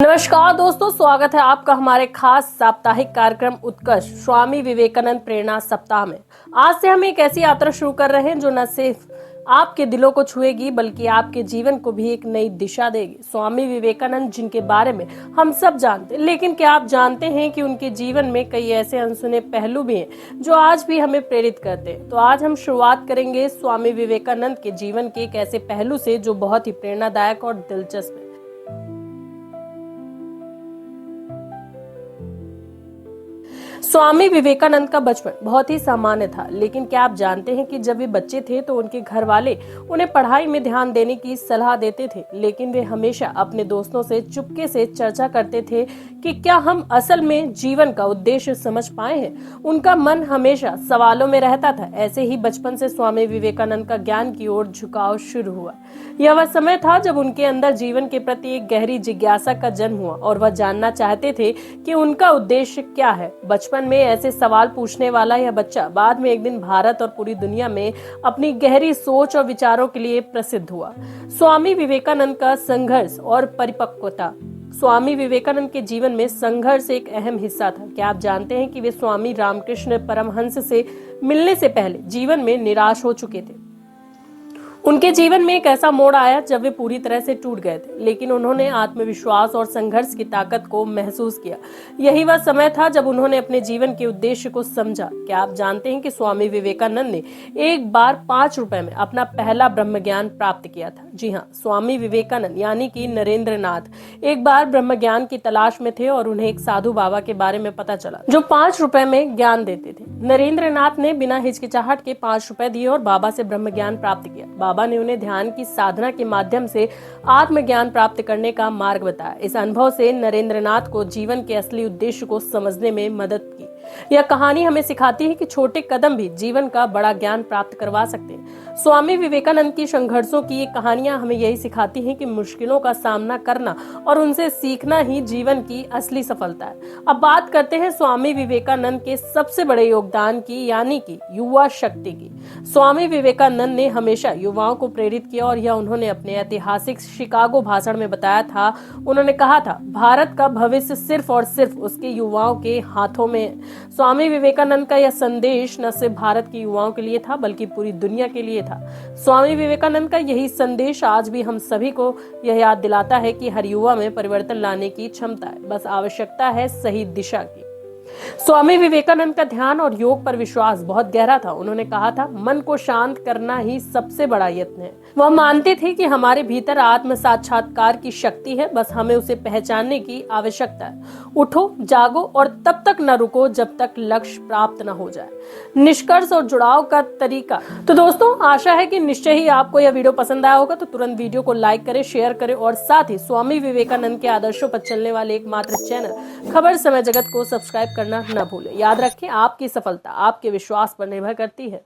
नमस्कार दोस्तों, स्वागत है आपका हमारे खास साप्ताहिक कार्यक्रम उत्कर्ष स्वामी विवेकानंद प्रेरणा सप्ताह में। आज से हम एक ऐसी यात्रा शुरू कर रहे हैं जो न सिर्फ आपके दिलों को छुएगी बल्कि आपके जीवन को भी एक नई दिशा देगी। स्वामी विवेकानंद जिनके बारे में हम सब जानते हैं, लेकिन क्या आप जानते हैं कि उनके जीवन में कई ऐसे अनसुने पहलू भी हैं जो आज भी हमें प्रेरित करते हैं। तो आज हम शुरुआत करेंगे स्वामी विवेकानंद के जीवन के एक ऐसे पहलू से जो बहुत ही प्रेरणादायक और दिलचस्प है। स्वामी विवेकानंद का बचपन बहुत ही सामान्य था, लेकिन क्या आप जानते हैं कि जब वे बच्चे थे तो उनके घर वाले उन्हें पढ़ाई में ध्यान देने की सलाह देते थे, लेकिन वे हमेशा अपने दोस्तों से चुपके से चर्चा करते थे कि क्या हम असल में जीवन का उद्देश्य समझ पाए हैं। उनका मन हमेशा सवालों में रहता था। ऐसे ही बचपन से स्वामी विवेकानंद का ज्ञान की ओर झुकाव शुरू हुआ। यह वह समय था जब उनके अंदर जीवन के प्रति एक गहरी जिज्ञासा का जन्म हुआ और वह जानना चाहते थे कि उनका उद्देश्य क्या है। बचपन में ऐसे सवाल पूछने वाला यह बच्चा बाद में एक दिन भारत और पूरी दुनिया में अपनी गहरी सोच और विचारों के लिए प्रसिद्ध हुआ। स्वामी विवेकानंद का संघर्ष और परिपक्वता। स्वामी विवेकानंद के जीवन में संघर्ष एक अहम हिस्सा था। क्या आप जानते हैं कि वे स्वामी रामकृष्ण परमहंस से मिलने से पहले जीवन में निराश हो चुके थे। उनके जीवन में एक ऐसा मोड़ आया जब वे पूरी तरह से टूट गए थे, लेकिन उन्होंने आत्मविश्वास और संघर्ष की ताकत को महसूस किया। यही वह समय था जब उन्होंने अपने जीवन के उद्देश्य को समझा। क्या आप जानते हैं कि स्वामी विवेकानंद ने एक बार 5 रुपए में अपना पहला ब्रह्म ज्ञान प्राप्त किया था। जी हाँ, स्वामी विवेकानंद यानी कि नरेंद्रनाथ एक बार ब्रह्म ज्ञान की तलाश में थे और उन्हें एक साधु बाबा के बारे में पता चला जो 5 रुपए में ज्ञान देते थे। नरेंद्रनाथ ने बिना हिचकिचाहट के 5 रुपए दिए और बाबा से ब्रह्म ज्ञान प्राप्त किया। बाबा ने उन्हें ध्यान की साधना के माध्यम से आत्मज्ञान प्राप्त करने का मार्ग बताया। इस अनुभव से नरेंद्रनाथ को जीवन के असली उद्देश्य को समझने में मदद की। यह कहानी हमें सिखाती है कि छोटे कदम भी जीवन का बड़ा ज्ञान प्राप्त करवा सकते हैं। स्वामी विवेकानंद की संघर्षों की ये कहानियां हमें यही सिखाती हैं कि मुश्किलों का सामना करना और उनसे सीखना ही जीवन की असली सफलता है। अब बात करते हैं स्वामी विवेकानंद के सबसे बड़े योगदान की, यानी कि युवा शक्ति की। स्वामी विवेकानंद ने हमेशा युवाओं को प्रेरित किया और यह उन्होंने अपने ऐतिहासिक शिकागो भाषण में बताया था। उन्होंने कहा था, भारत का भविष्य सिर्फ और सिर्फ उसके युवाओं के हाथों में है। स्वामी विवेकानंद का यह संदेश न सिर्फ भारत के युवाओं के लिए था बल्कि पूरी दुनिया के लिए था। स्वामी विवेकानंद का यही संदेश आज भी हम सभी को यह याद दिलाता है कि हर युवा में परिवर्तन लाने की क्षमता है, बस आवश्यकता है सही दिशा की। स्वामी विवेकानंद का ध्यान और योग पर विश्वास बहुत गहरा था। उन्होंने कहा था, मन को शांत करना ही सबसे बड़ा यत्न है। वह मानते थे कि हमारे भीतर आत्म साक्षात्कार की शक्ति है, बस हमें उसे पहचानने की आवश्यकता है। उठो, जागो और तब तक न रुको जब तक लक्ष्य प्राप्त न हो जाए। निष्कर्ष और जुड़ाव का तरीका। तो दोस्तों, आशा है कि निश्चय ही आपको यह वीडियो पसंद आया होगा। तो तुरंत वीडियो को लाइक करें, शेयर करें और साथ ही स्वामी विवेकानंद के आदर्शों पर चलने वाले एकमात्र चैनल खबर समय जगत को सब्सक्राइब करना न भूलें। याद रखें, आपकी सफलता आपके विश्वास पर निर्भर करती है।